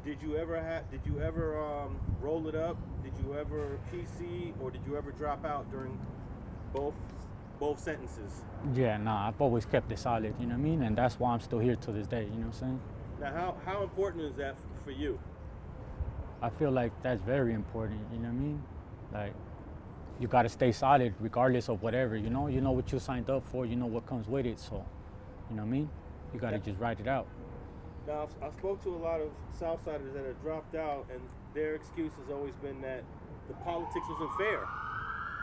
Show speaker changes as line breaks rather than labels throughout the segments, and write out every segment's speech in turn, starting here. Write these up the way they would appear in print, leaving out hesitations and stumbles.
Did you ever roll it up? Did you ever PC, or did you ever drop out during both both sentences?
Yeah, nah, I've always kept it solid, you know what I mean? And that's why I'm still here to this day, you know what I'm saying?
Now, how important is that for you?
I feel like that's very important, you know what I mean? Like, you gotta stay solid regardless of whatever, you know? You know what you signed up for, you know what comes with it, so, you know what I mean? You gotta just ride it out.
Now, I spoke to a lot of Southsiders that have dropped out, and their excuse has always been that the politics wasn't fair.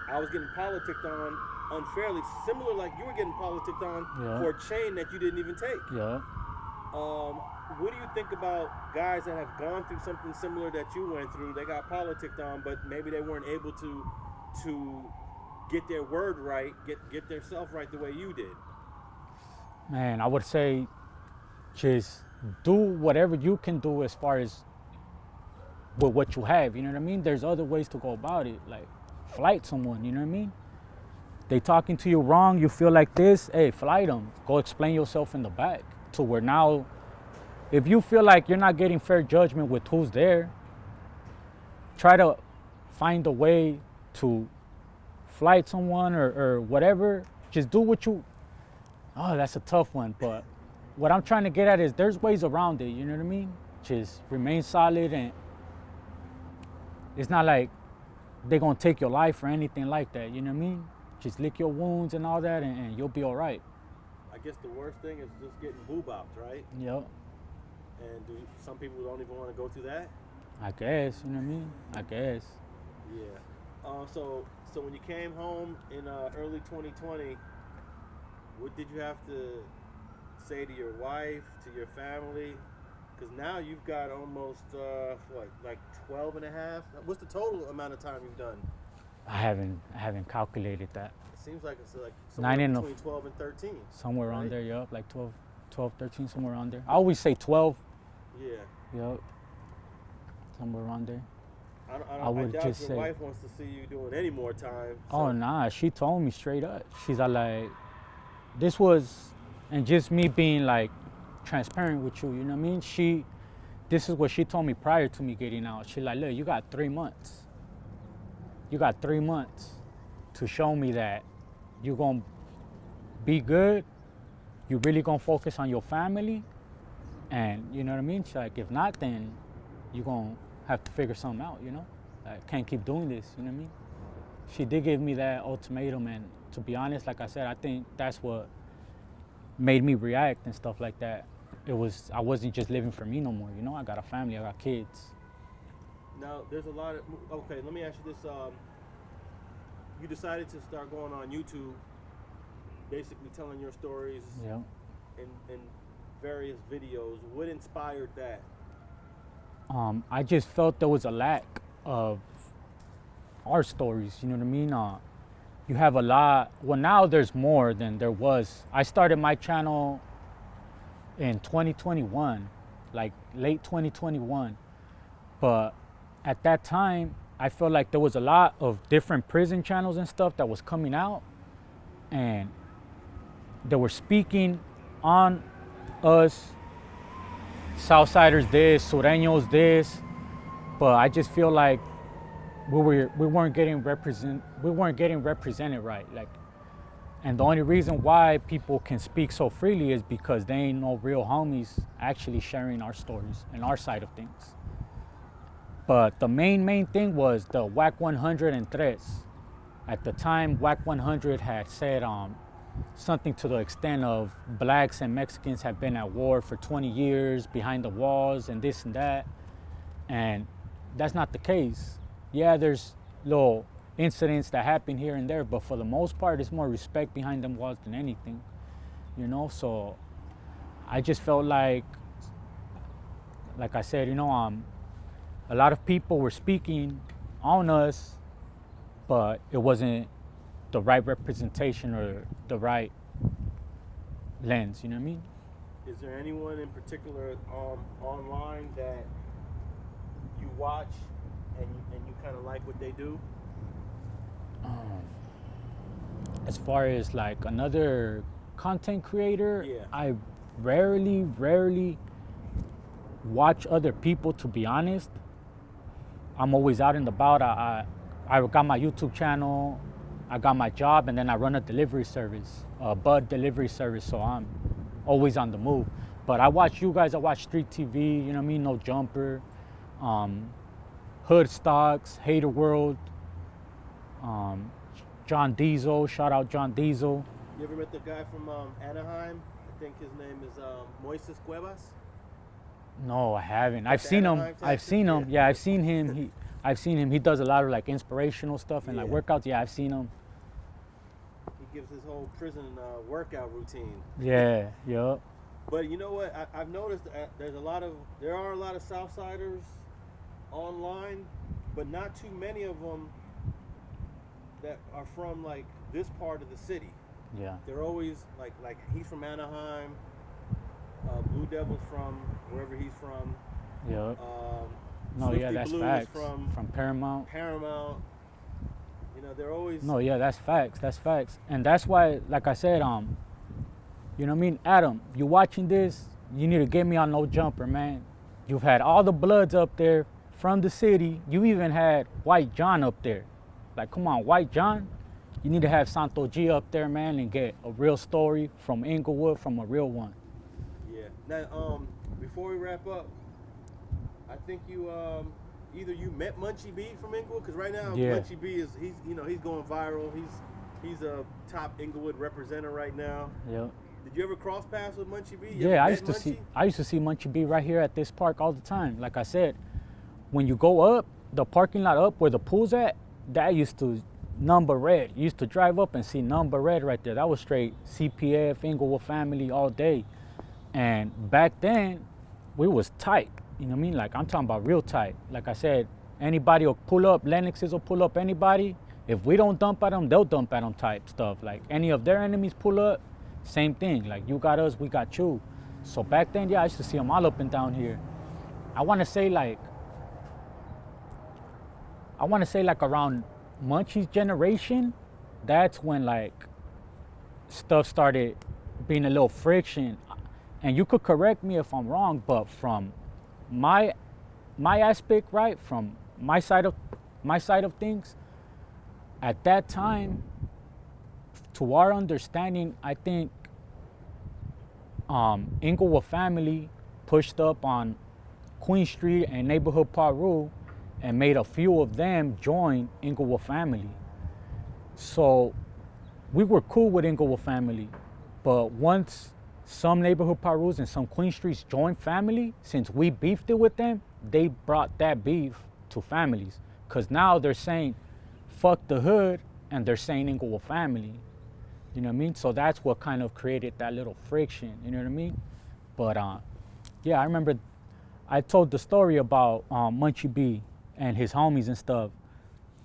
I was getting politicked on unfairly, similar like you were getting politicked on for a chain that you didn't even take.
Yeah.
What do you think about guys that have gone through something similar that you went through? They got politicked on, but maybe they weren't able to get their word right, get their self right the way you did.
Man, I would say just do whatever you can do as far as with what you have, you know what I mean? There's other ways to go about it, like flight someone, you know what I mean? They talking to you wrong, you feel like this, hey, flight them. Go explain yourself in the back to where now, if you feel like you're not getting fair judgment with who's there, try to find a way to flight someone or whatever. Just do what you, oh, that's a tough one, but what I'm trying to get at is there's ways around it, you know what I mean? Just remain solid, and it's not like they're gonna take your life or anything like that, you know what I mean? Just lick your wounds and all that, and you'll be all right.
I guess the worst thing is just getting boo-bopped, right?
Yep.
And some people don't even want to go through that?
I guess, you know what I mean? I guess.
Yeah. So when you came home in early 2020, what did you have to say to your wife, to your family? Because now you've got almost, like 12 and a half? What's the total amount of time you've done?
I haven't calculated that.
It seems like it's like somewhere between 12 and 13.
Somewhere around there, yup, like 12, 13, somewhere around there. I always say 12.
Yeah.
Yup. Somewhere around there.
I
would
doubt
just
your
say,
wife wants to see you doing any more time. So.
Oh, nah, she told me straight up. She's like, this was, and just me being like transparent with you, you know what I mean? This is what she told me prior to me getting out. She like, look, you got 3 months. You got 3 months to show me that you're gonna be good, you really gonna focus on your family, and you know what I mean? She's like, if not, then you're gonna have to figure something out, you know? I can't keep doing this, you know what I mean? She did give me that ultimatum, and to be honest, like I said, I think that's what made me react and stuff like that. I wasn't just living for me no more, you know? I got a family, I got kids.
Now, there's a lot of, okay, let me ask you this. You decided to start going on YouTube, basically telling your stories
Yeah.
in various videos. What inspired that?
I just felt there was a lack of our stories, you know what I mean? You have a lot, well, now there's more than there was. I started my channel in 2021, like late 2021. But at that time, I felt like there was a lot of different prison channels and stuff that was coming out, and they were speaking on us, Southsiders this, Sureños this, but I just feel like we weren't getting represented right. Like, and the only reason why people can speak so freely is because they ain't no real homies actually sharing our stories and our side of things. But the main thing was the WAC 100 and Tres. At the time, WAC 100 had said something to the extent of blacks and Mexicans have been at war for 20 years behind the walls and this and that. And that's not the case. Yeah, there's little incidents that happen here and there, but for the most part, it's more respect behind them walls than anything, you know? So I just felt like I said, you know, a lot of people were speaking on us, but it wasn't the right representation or the right lens, you know what I mean?
Is there anyone in particular online that you watch and you kind of like what they do?
As far as like another content creator,
Yeah.
I rarely watch other people, to be honest. I'm always out and about. I got my YouTube channel, I got my job, and then I run a delivery service, a bud delivery service, so I'm always on the move. But I watch you guys, I watch StreetTV, you know what I mean, No Jumper, Hood Stocks, Hater World, John Diesel, shout out John Diesel.
You ever met the guy from Anaheim? I think his name is Moises Cuevas.
No, I haven't. I've seen him. I've seen him. Yeah, I've seen him. I've seen him. He does a lot of like inspirational stuff and like workouts. Yeah, I've seen him.
He gives his whole prison workout routine.
Yeah, yup.
But you know what? I've noticed there are a lot of Southsiders online, but not too many of them that are from like this part of the city.
Yeah.
They're always like he's from Anaheim. Blue Devil's from wherever he's from.
Yep. No,
Swifty
yeah, that's
Blue
facts.
Is from
Paramount.
You know, they're always.
No, yeah, that's facts. That's facts. And that's why, like I said, you know what I mean, Adam, you watching this, you need to get me on No Jumper, man. You've had all the Bloods up there from the city. You even had White John up there. Like, come on, White John. You need to have Santo Gee up there, man, and get a real story from Inglewood, from a real one.
Yeah. Now, before we wrap up, I think you either you met Munchie B from Inglewood, because right now Munchie B he's going viral. He's a top Inglewood representative right now.
Yep.
Did you ever cross paths with Munchie B?
Yeah, I used to see Munchie B right here at this park all the time. Like I said, when you go up the parking lot up where the pool's at, that used to number red. You used to drive up and see number red right there. That was straight CPF, Inglewood family all day. And back then, we was tight. You know what I mean? Like, I'm talking about real tight. Like I said, anybody will pull up, Lennoxes will pull up anybody. If we don't dump at them, they'll dump at them type stuff. Like, any of their enemies pull up, same thing. Like, you got us, we got you. So back then, yeah, I used to see them all up and down here. I want to say like around Munchie's generation, that's when like stuff started being a little friction. And you could correct me if I'm wrong, but from my aspect, right, from my side of things, at that time, to our understanding, I think Inglewood family pushed up on Queen Street and Neighborhood Paru and made a few of them join Inglewood family. So we were cool with Inglewood family, but once some Neighborhood Parus and some Queen Streets joined family, since we beefed it with them, they brought that beef to families. Because now they're saying, fuck the hood, and they're saying Inglewood family. You know what I mean? So that's what kind of created that little friction, you know what I mean? But yeah, I remember I told the story about Munchie B and his homies and stuff.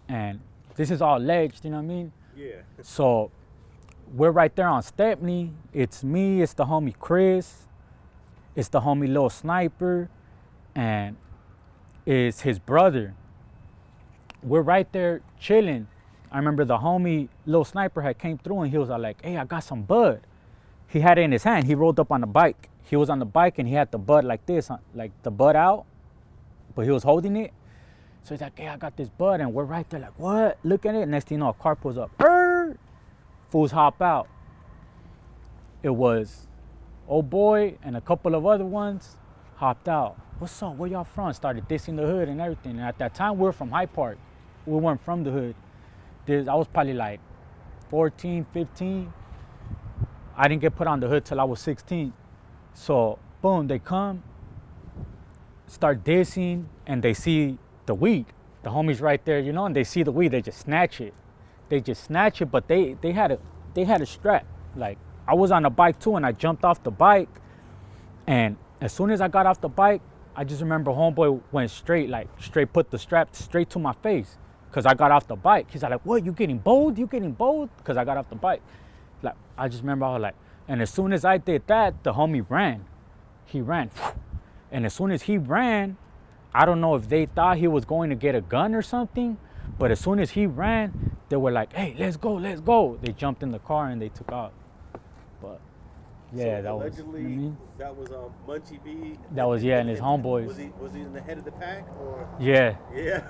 And this is all alleged, you know what I mean?
Yeah.
So we're right there on Stepney. It's me, it's the homie Chris, it's the homie Lil Sniper, and it's his brother. We're right there chilling. I remember the homie Lil Sniper had came through and he was like, hey, I got some bud. He had it in his hand. He rolled up on the bike. He was on the bike and he had the bud like this, like the bud out, but he was holding it. So he's like, hey, I got this bud. And we're right there like, what? Look at it. Next thing you know, a car pulls up. Fools hop out. It was old boy and a couple of other ones hopped out. What's up? Where y'all from? Started dissing the hood and everything. And at that time, we were from Hyde Park. We weren't from the hood. I was probably like 14, 15. I didn't get put on the hood till I was 16. So, boom, they come, start dissing, and they see the weed. The homies right there, you know, and they see the weed, they just snatch it. But they had a strap. Like, I was on a bike too, and I jumped off the bike. And as soon as I got off the bike, I just remember homeboy went straight put the strap straight to my face. Cause I got off the bike. He's like, what, you getting bold? Cause I got off the bike. Like, I just remember I was like, and as soon as I did that, the homie ran. He ran. And as soon as he ran, I don't know if they thought he was going to get a gun or something, but as soon as he ran, they were like, hey, let's go. They jumped in the car and they took off. But Yeah,
so
that was.
allegedly
You know what I mean?
that was Munchie B.
That was, yeah, and his homeboys.
Was he in the head of the pack or?
Yeah.
Yeah.